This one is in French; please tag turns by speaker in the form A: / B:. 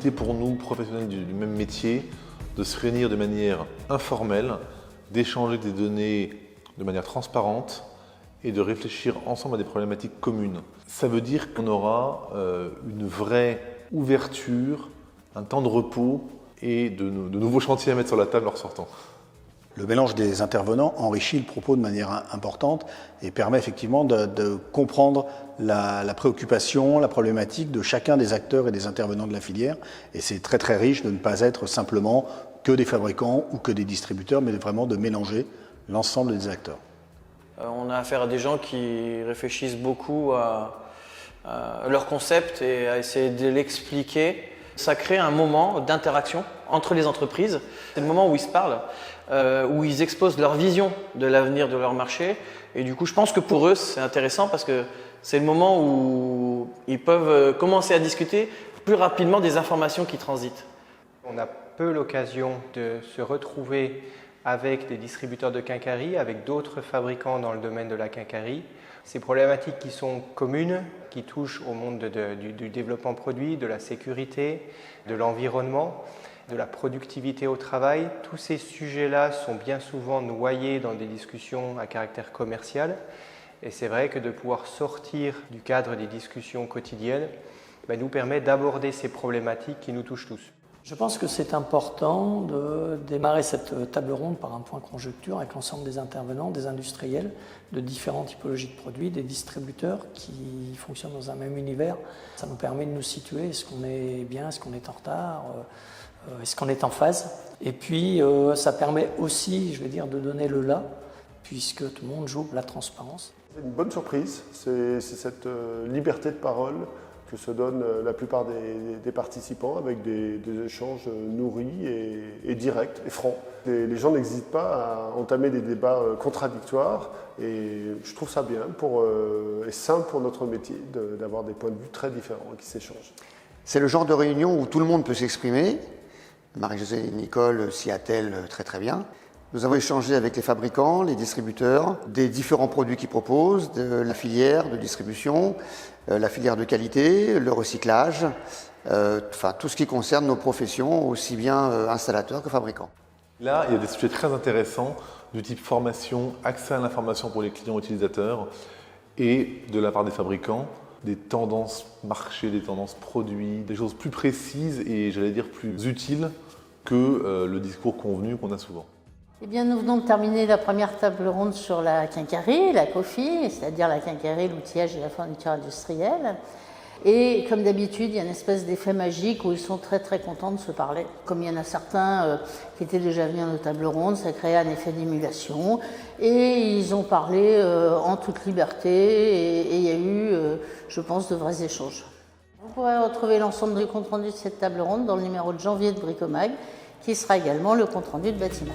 A: possibilité pour nous, professionnels du même métier, de se réunir de manière informelle, d'échanger des données de manière transparente et de réfléchir ensemble à des problématiques communes. Ça veut dire qu'on aura une vraie ouverture, un temps de repos et de nouveaux chantiers à mettre sur la table en ressortant.
B: Le mélange des intervenants enrichit le propos de manière importante et permet effectivement de comprendre la préoccupation, la problématique de chacun des acteurs et des intervenants de la filière. Et c'est très très riche de ne pas être simplement que des fabricants ou que des distributeurs, mais vraiment de mélanger l'ensemble des acteurs.
C: On a affaire à des gens qui réfléchissent beaucoup à leur concept et à essayer de l'expliquer. Ça crée un moment d'interaction entre les entreprises. C'est le moment où ils se parlent, où ils exposent leur vision de l'avenir de leur marché. Et du coup, je pense que pour eux, c'est intéressant parce que c'est le moment où ils peuvent commencer à discuter plus rapidement des informations qui transitent.
D: On a peu l'occasion de se retrouver avec des distributeurs de quincaillerie, avec d'autres fabricants dans le domaine de la quincaillerie. Ces problématiques qui sont communes, qui touchent au monde du développement produit, de la sécurité, de l'environnement, de la productivité au travail, tous ces sujets-là sont bien souvent noyés dans des discussions à caractère commercial. Et c'est vrai que de pouvoir sortir du cadre des discussions quotidiennes nous permet d'aborder ces problématiques qui nous touchent tous.
E: Je pense que c'est important de démarrer cette table ronde par un point conjecture avec l'ensemble des intervenants, des industriels, de différentes typologies de produits, des distributeurs qui fonctionnent dans un même univers. Ça nous permet de nous situer, est-ce qu'on est bien, est-ce qu'on est en retard, est-ce qu'on est en phase. Et puis ça permet aussi, je vais dire, de donner le là, puisque tout le monde joue la transparence.
F: C'est une bonne surprise, c'est cette liberté de parole que se donnent la plupart des participants avec des échanges nourris et directs et francs. Les gens n'hésitent pas à entamer des débats contradictoires et je trouve ça bien et simple pour notre métier d'avoir des points de vue très différents qui s'échangent.
G: C'est le genre de réunion où tout le monde peut s'exprimer. Marie-Josée et Nicole s'y attellent très très bien. Nous avons échangé avec les fabricants, les distributeurs, des différents produits qu'ils proposent, de la filière de distribution, la filière de qualité, le recyclage, enfin tout ce qui concerne nos professions, aussi bien installateurs que fabricants.
A: Là, il y a des sujets très intéressants du type formation, accès à l'information pour les clients utilisateurs et de la part des fabricants, des tendances marché, des tendances produits, des choses plus précises et j'allais dire plus utiles que le discours convenu qu'on a souvent.
H: Eh bien, nous venons de terminer la première table ronde sur la quincaillerie, la COFI, c'est-à-dire la quincaillerie, l'outillage et la fourniture industrielle. Et comme d'habitude, il y a une espèce d'effet magique où ils sont très très contents de se parler. Comme il y en a certains qui étaient déjà venus à nos tables rondes, ça créait un effet d'émulation. Et ils ont parlé en toute liberté et il y a eu, je pense, de vrais échanges. Vous pourrez retrouver l'ensemble du compte-rendu de cette table ronde dans le numéro de janvier de Bricomag, qui sera également le compte-rendu de Batimat.